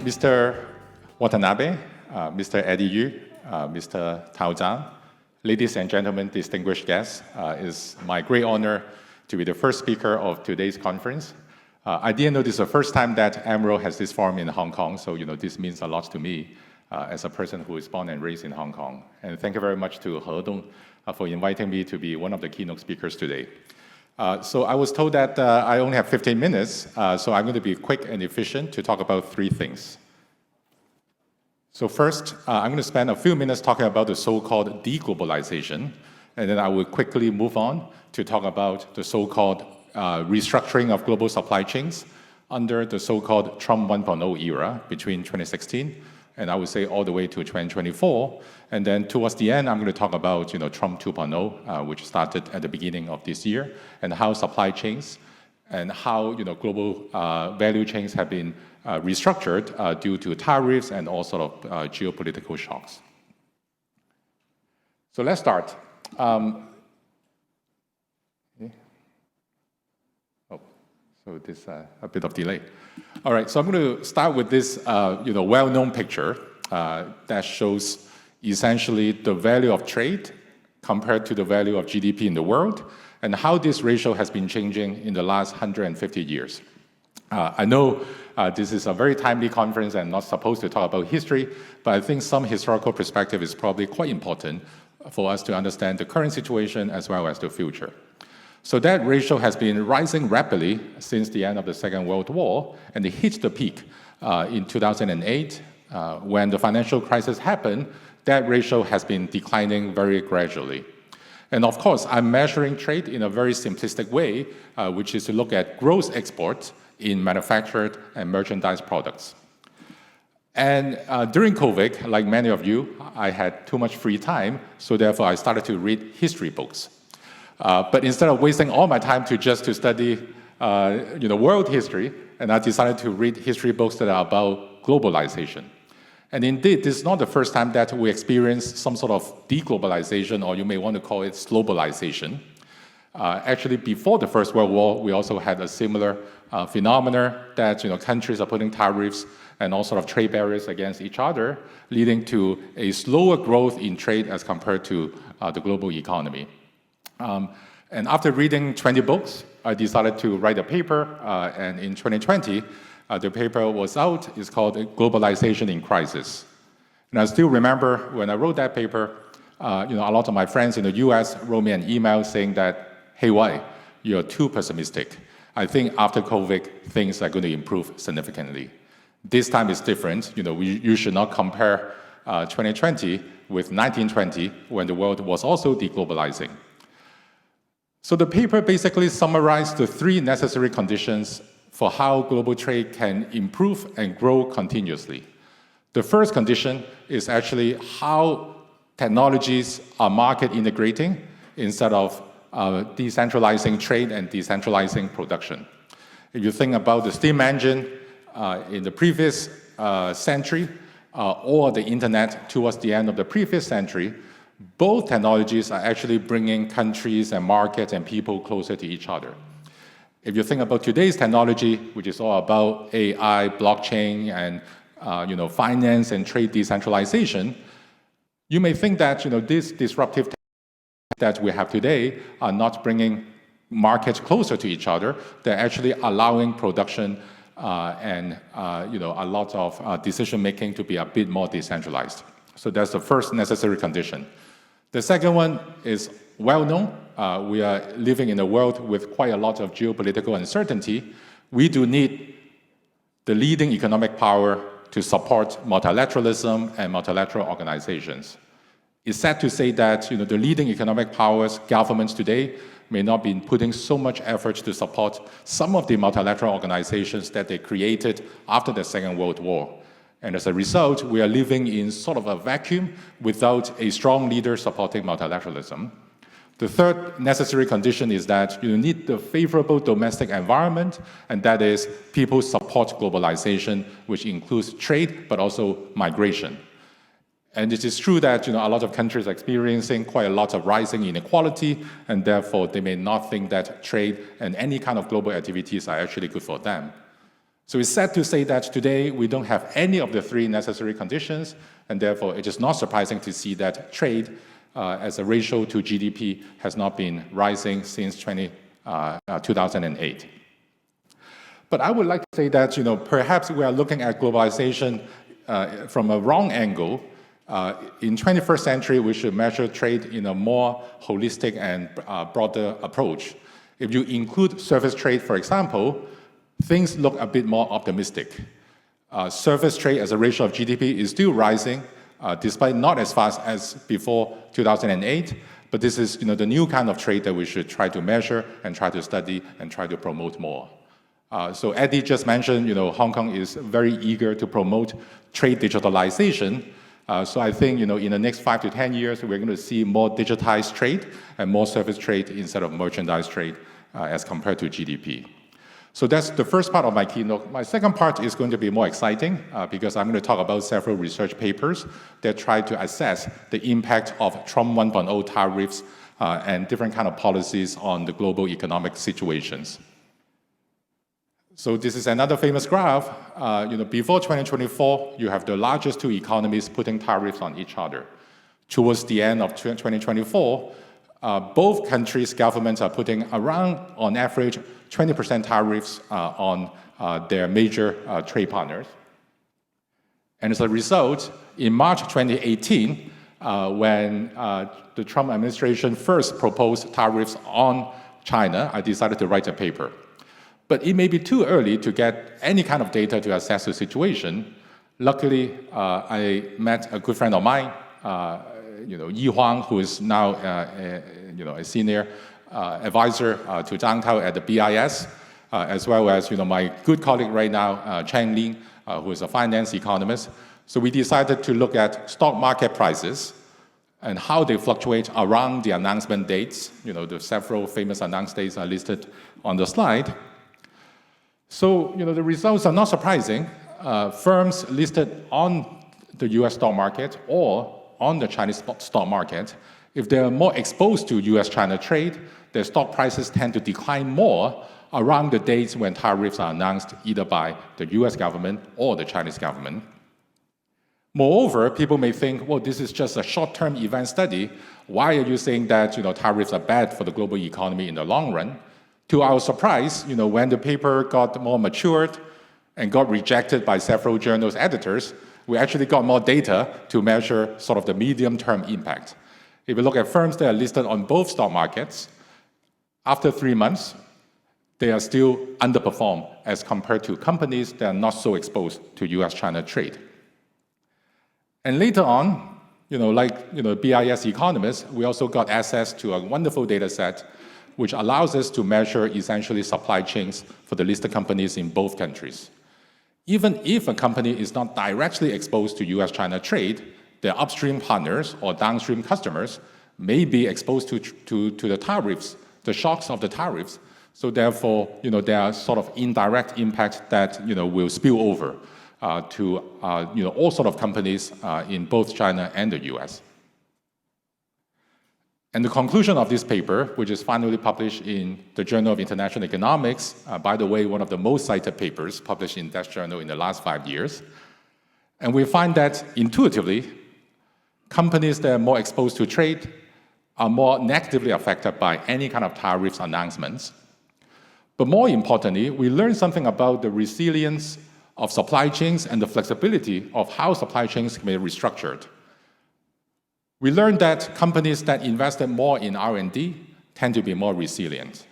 Mr. Watanabe, Mr. Eddie Yu, Mr. Tang, ladies and gentlemen, distinguished guests, it's my great honor to be the first speaker of today's conference. I didn't know this is the first time that AMRO has this forum in Hong Kong, so this means a lot to me as a person who is born and raised in Hong Kong. And thank you very much to He Dong for inviting me to be one of the keynote speakers today. So I was told that I only have 15 minutes, so I'm going to be quick and efficient to talk about three things. So first, I'm going to spend a few minutes talking about the so-called deglobalization, and then I will quickly move on to talk about the so-called restructuring of global supply chains under the so-called Trump 1.0 era between 2016 and I would say all the way to 2024. And then towards the end, I'm going to talk about Trump 2.0, which started at the beginning of this year, and how supply chains and how global value chains have been restructured due to tariffs and all sort of geopolitical shocks. So let's start. So this a bit of delay. All right, so I'm going to start with this well-known picture that shows essentially the value of trade compared to the value of GDP in the world, and how this ratio has been changing in the last 150 years. I know this is a very timely conference and not supposed to talk about history, but I think some historical perspective is probably quite important for us to understand the current situation as well as the future. So that ratio has been rising rapidly since the end of the Second World War, and it hit the peak in 2008. When the financial crisis happened, that ratio has been declining very gradually. And of course, I'm measuring trade in a very simplistic way, which is to look at gross exports in manufactured and merchandise products. And during COVID, like many of you, I had too much free time, so therefore I started to read history books. But instead of wasting all my time to study world history, and I decided to read history books that are about globalization. And indeed, this is not the first time that we experience some sort of deglobalization, or you may want to call it globalization. Actually, before the First World War, we also had a similar phenomenon that countries are putting tariffs and all sort of trade barriers against each other, leading to a slower growth in trade as compared to the global economy. And after reading 20 books, I decided to write a paper, and in 2020, the paper was out. It's called Globalization in Crisis. And I still remember when I wrote that paper, a lot of my friends in the US wrote me an email saying that, Heiwai, you're too pessimistic. I think after COVID, things are going to improve significantly. This time is different. You should not compare 2020 with 1920, when the world was also deglobalizing. So the paper basically summarized the three necessary conditions for how global trade can improve and grow continuously. The first condition is actually how technologies are market integrating instead of decentralizing trade and decentralizing production. If you think about the steam engine in the previous century or the internet towards the end of the previous century, both technologies are actually bringing countries and markets and people closer to each other. If you think about today's technology, which is all about AI, blockchain, and finance and trade decentralization, you may think that these disruptive technologies that we have today are not bringing markets closer to each other. They're actually allowing production and a lot of decision making to be a bit more decentralized. So that's the first necessary condition. The second one is well known. We are living in a world with quite a lot of geopolitical uncertainty. We do need the leading economic power to support multilateralism and multilateral organizations. It's sad to say that the leading economic powers, governments today, may not be putting so much effort to support some of the multilateral organizations that they created after the Second World War. And as a result, we are living in sort of a vacuum without a strong leader supporting multilateralism. The third necessary condition is that you need the favorable domestic environment, and that is people support globalization, which includes trade, but also migration. And it is true that a lot of countries are experiencing quite a lot of rising inequality, and therefore they may not think that trade and any kind of global activities are actually good for them. So it's sad to say that today we don't have any of the three necessary conditions, and therefore it is not surprising to see that trade as a ratio to GDP has not been rising since 2008. But I would like to say that perhaps we are looking at globalization from a wrong angle. In 21st century, we should measure trade in a more holistic and broader approach. If you include service trade, for example, things look a bit more optimistic. Service trade as a ratio of GDP is still rising, despite not as fast as before 2008, but this is the new kind of trade that we should try to measure and try to study and try to promote more. So Eddie just mentioned, Hong Kong is very eager to promote trade digitalization. So I think, in the next 5 to 10 years, we're going to see more digitized trade and more service trade instead of merchandise trade as compared to GDP. So that's the first part of my keynote. My second part is going to be more exciting because I'm going to talk about several research papers that try to assess the impact of Trump 1.0 tariffs and different kind of policies on the global economic situations. So this is another famous graph. Before 2024, you have the largest two economies putting tariffs on each other. Towards the end of 2024, both countries' governments are putting around, on average, 20% tariffs on their major trade partners. And as a result, in March 2018, when the Trump administration first proposed tariffs on China, I decided to write a paper. But it may be too early to get any kind of data to assess the situation. Luckily, I met a good friend of mine, Yi Huang, who is now a senior advisor to Tang at the BIS, as well as my good colleague right now, Chang Lin, who is a finance economist. So we decided to look at stock market prices and how they fluctuate around the announcement dates. The several famous announced dates are listed on the slide. So the results are not surprising. Firms listed on the US stock market or on the Chinese stock market, if they're more exposed to US-China trade, their stock prices tend to decline more around the dates when tariffs are announced either by the US government or the Chinese government. Moreover, people may think, well, this is just a short-term event study. Why are you saying that tariffs are bad for the global economy in the long run? To our surprise, when the paper got more matured and got rejected by several journals' editors, we actually got more data to measure sort of the medium-term impact. If you look at firms that are listed on both stock markets, after 3 months, they are still underperformed as compared to companies that are not so exposed to US-China trade. And later on, BIS economists, we also got access to a wonderful data set which allows us to measure essentially supply chains for the listed companies in both countries. Even if a company is not directly exposed to US-China trade, their upstream partners or downstream customers may be exposed to the tariffs, the shocks of the tariffs. So therefore, there are sort of indirect impacts that will spill over to all sort of companies in both China and the US. And the conclusion of this paper, which is finally published in the Journal of International Economics, by the way, one of the most cited papers published in that journal in the last 5 years, and we find that intuitively, companies that are more exposed to trade are more negatively affected by any kind of tariffs announcements. But more importantly, we learned something about the resilience of supply chains and the flexibility of how supply chains can be restructured. We learned that companies that invested more in R&D tend to be more resilient.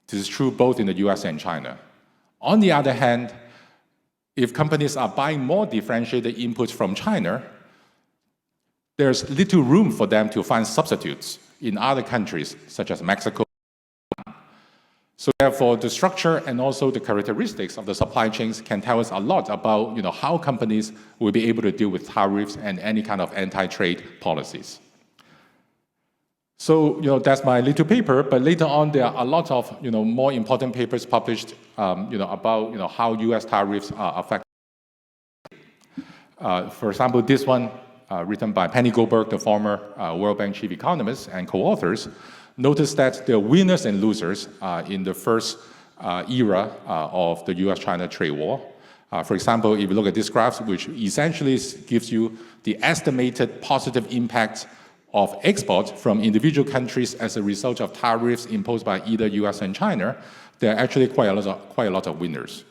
This is true both in the US and China. On the other hand, if companies are buying more differentiated inputs from China, there's little room for them to find substitutes in other countries, such as Mexico. So therefore, the structure and also the characteristics of the supply chains can tell us a lot about how companies will be able to deal with tariffs and any kind of anti-trade policies. So that's my little paper, but later on there are a lot of more important papers published about how US tariffs affect. For example, this one written by Penny Goldberg, the former World Bank chief economist and co-authors, notice that there are winners and losers in the first era of the US-China trade war. For example, if you look at this graph, which essentially gives you the estimated positive impact of export from individual countries as a result of tariffs imposed by either US and China, there are actually quite a lot of winners.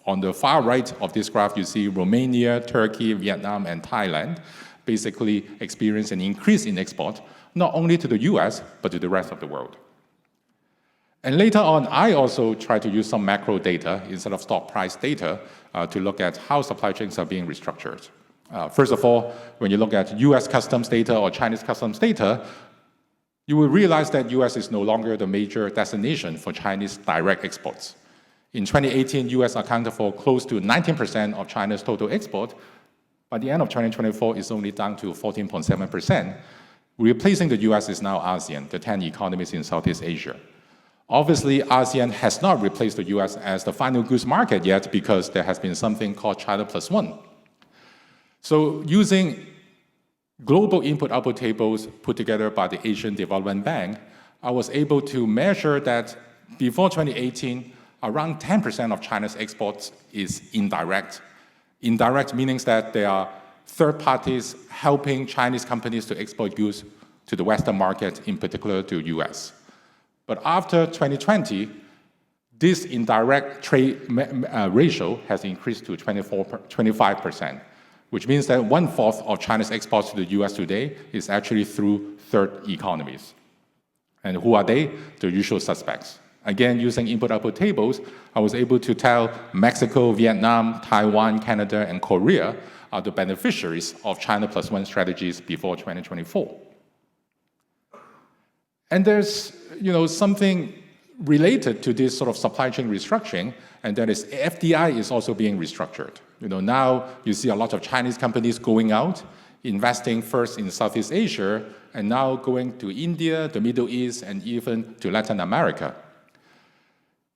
On the far right of this graph, you see Romania, Turkey, Vietnam, and Thailand basically experience an increase in export, not only to the US, but to the rest of the world. And later on, I also try to use some macro data instead of stock price data to look at how supply chains are being restructured. First of all, when you look at US customs data or Chinese customs data, you will realize that US is no longer the major destination for Chinese direct exports. In 2018, US accounted for close to 19% of China's total export. By the end of 2024, it's only down to 14.7%. Replacing the US is now ASEAN, the 10 economies in Southeast Asia. Obviously, ASEAN has not replaced the US as the final goods market yet because there has been something called China Plus One. So using global input-output tables put together by the Asian Development Bank, I was able to measure that before 2018, around 10% of China's exports is indirect. Indirect meaning that there are third parties helping Chinese companies to export goods to the Western market, in particular to US. But after 2020, this indirect trade ratio has increased to 25%, which means that 1/4 of China's exports to the US today is actually through third economies. And who are they? The usual suspects. Again, using input-output tables, I was able to tell Mexico, Vietnam, Taiwan, Canada, and Korea are the beneficiaries of China Plus One strategies before 2024. And there's something related to this sort of supply chain restructuring, and that is FDI is also being restructured. Now you see a lot of Chinese companies going out, investing first in Southeast Asia, and now going to India, the Middle East, and even to Latin America.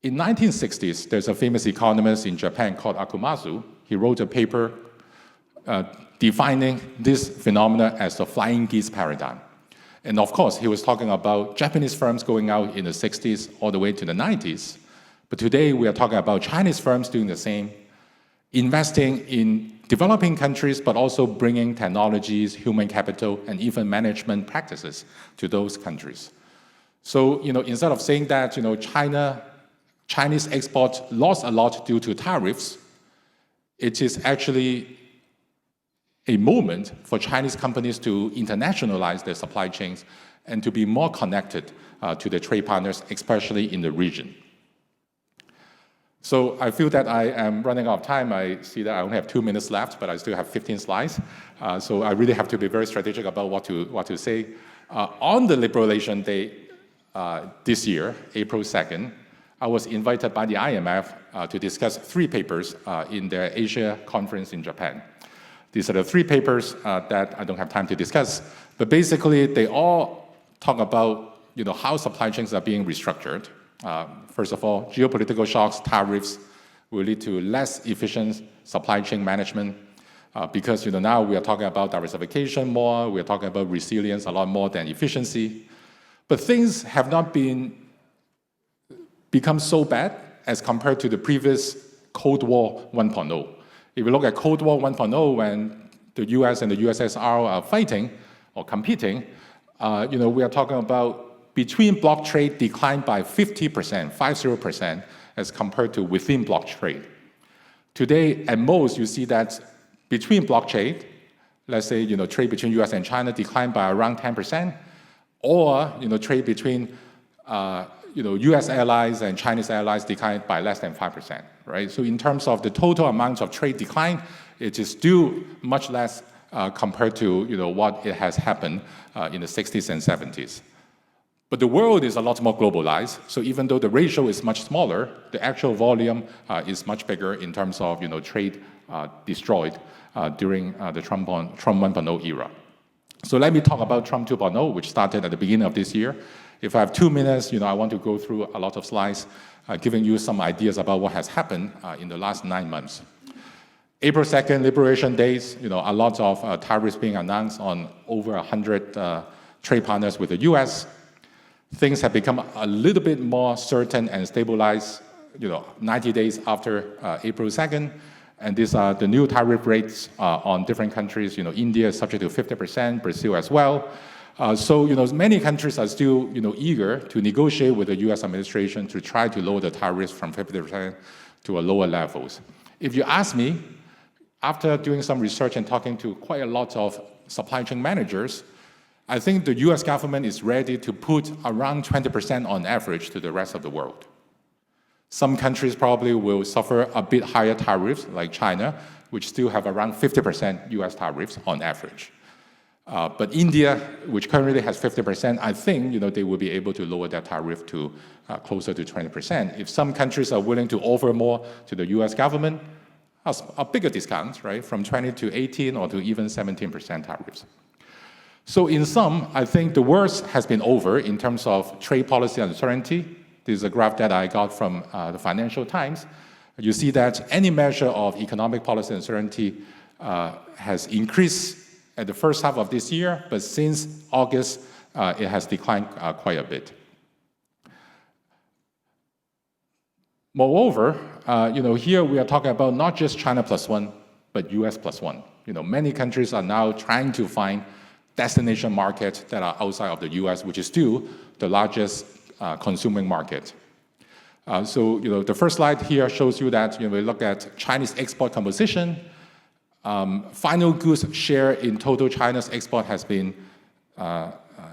In 1960s, there's a famous economist in Japan called Akumazu. He wrote a paper defining this phenomena as the flying geese paradigm. And of course, he was talking about Japanese firms going out in the 60s all the way to the 90s. But today, we are talking about Chinese firms doing the same, investing in developing countries, but also bringing technologies, human capital, and even management practices to those countries. So, instead of saying that, Chinese exports lost a lot due to tariffs, it is actually a moment for Chinese companies to internationalize their supply chains and to be more connected to their trade partners, especially in the region. So I feel that I am running out of time. I see that I only have 2 minutes left, but I still have 15 slides. So I really have to be very strategic about what to say. On the Liberation Day this year, April 2nd, I was invited by the IMF to discuss 3 papers in their Asia conference in Japan. These are the 3 papers that I don't have time to discuss, but basically they all talk about how supply chains are being restructured. First of all, geopolitical shocks, tariffs will lead to less efficient supply chain management because now we are talking about diversification more, we are talking about resilience a lot more than efficiency. But things have not become so bad as compared to the previous Cold War 1.0. If you look at Cold War 1.0, when the US and the USSR are fighting or competing, we are talking about between bloc trade declined by 50%, 50%, as compared to within bloc trade. Today, at most, you see that between bloc trade, let's say, trade between US and China declined by around 10%, or, trade between, US allies and Chinese allies declined by less than 5%, right? So in terms of the total amount of trade decline, it is still much less compared to, what it has happened in the 60s and 70s. But the world is a lot more globalized, so even though the ratio is much smaller, the actual volume is much bigger in terms of, trade destroyed during the Trump 1.0 era. So let me talk about Trump 2.0, which started at the beginning of this year. If I have 2 minutes, I want to go through a lot of slides, giving you some ideas about what has happened in the last 9 months. April 2nd, Liberation Days, a lot of tariffs being announced on over 100 trade partners with the US. things have become a little bit more certain and stabilized, 90 days after April 2nd. And these are the new tariff rates on different countries. India is subject to 50%, Brazil as well. So, many countries are still, eager to negotiate with the U.S. administration to try to lower the tariffs from 50% to a lower levels. If you ask me, after doing some research and talking to quite a lot of supply chain managers, I think the U.S. government is ready to put around 20% on average to the rest of the world. Some countries probably will suffer a bit higher tariffs, like China, which still have around 50% U.S. tariffs on average. But India, which currently has 50%, I think they will be able to lower their tariff to closer to 20%. If some countries are willing to offer more to the U.S. government, a bigger discount, right, from 20 to 18 or to even 17% tariffs. So in sum, I think the worst has been over in terms of trade policy uncertainty. This is a graph that I got from the Financial Times. You see that any measure of economic policy uncertainty has increased at the first half of this year, but since August, it has declined quite a bit. Moreover, here we are talking about not just China plus one, but US plus one. Many countries are now trying to find destination markets that are outside of the US, which is still the largest consuming market. So, the first slide here shows you that we look at Chinese export composition. Final goods share in total China's export has been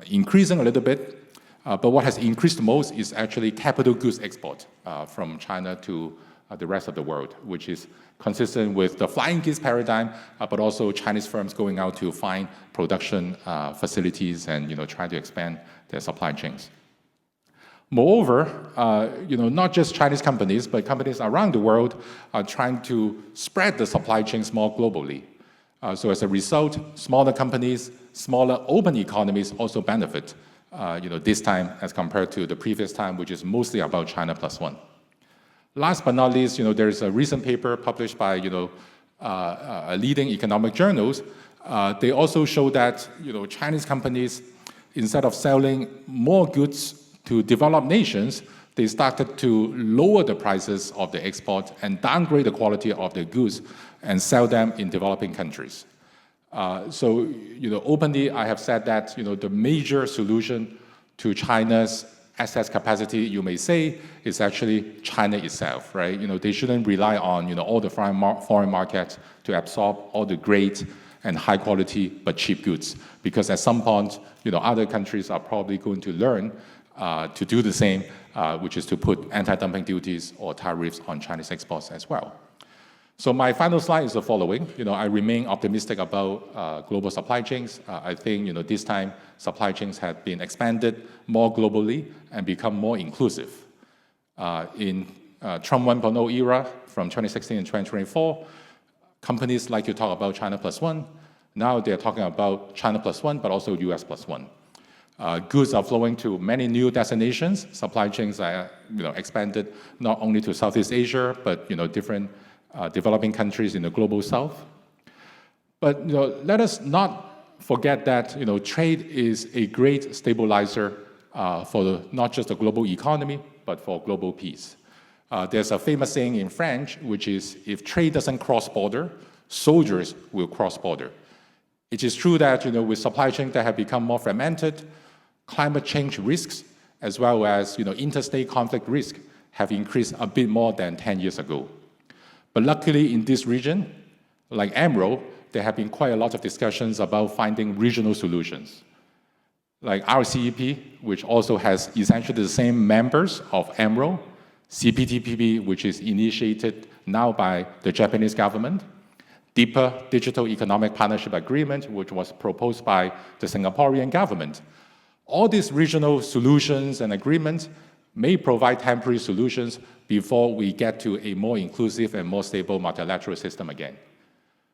increasing a little bit. But what has increased most is actually capital goods export from China to the rest of the world, which is consistent with the flying geese paradigm, but also Chinese firms going out to find production facilities and try to expand their supply chains. Moreover, not just Chinese companies, but companies around the world are trying to spread the supply chains more globally. So as a result, smaller companies, smaller open economies also benefit, this time as compared to the previous time, which is mostly about China plus one. Last but not least, there's a recent paper published by, leading economic journals. They also show that, Chinese companies, instead of selling more goods to developed nations, they started to lower the prices of the export and downgrade the quality of the goods and sell them in developing countries. So, openly, I have said that, the major solution to China's excess capacity, you may say, is actually China itself, right? They shouldn't rely on, all the foreign markets to absorb all the great and high quality but cheap goods. Because at some point, other countries are probably going to learn to do the same, which is to put anti-dumping duties or tariffs on Chinese exports as well. So my final slide is the following. I remain optimistic about global supply chains. I think, this time supply chains have been expanded more globally and become more inclusive. In Trump 1.0 era, from 2016 and 2024, companies like to talk about China plus one. Now they're talking about China plus one, but also US plus one. Goods are flowing to many new destinations. Supply chains are, expanded not only to Southeast Asia, but different developing countries in the global south. But let us not forget that trade is a great stabilizer for not just the global economy, but for global peace. There's a famous saying in French, which is, if trade doesn't cross border, soldiers will cross border. It is true that with supply chains that have become more fragmented, climate change risks, as well as interstate conflict risk, have increased a bit more than 10 years ago. But luckily in this region, like AMRO, there have been quite a lot of discussions about finding regional solutions. Like RCEP, which also has essentially the same members of AMRO, CPTPP, which is initiated now by the Japanese government, deeper Digital Economic Partnership Agreement, which was proposed by the Singaporean government. All these regional solutions and agreements may provide temporary solutions before we get to a more inclusive and more stable multilateral system again.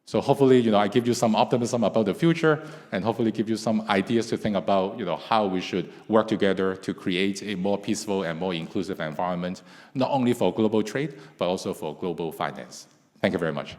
So hopefully, I give you some optimism about the future and hopefully give you some ideas to think about, how we should work together to create a more peaceful and more inclusive environment, not only for global trade, but also for global finance. Thank you very much.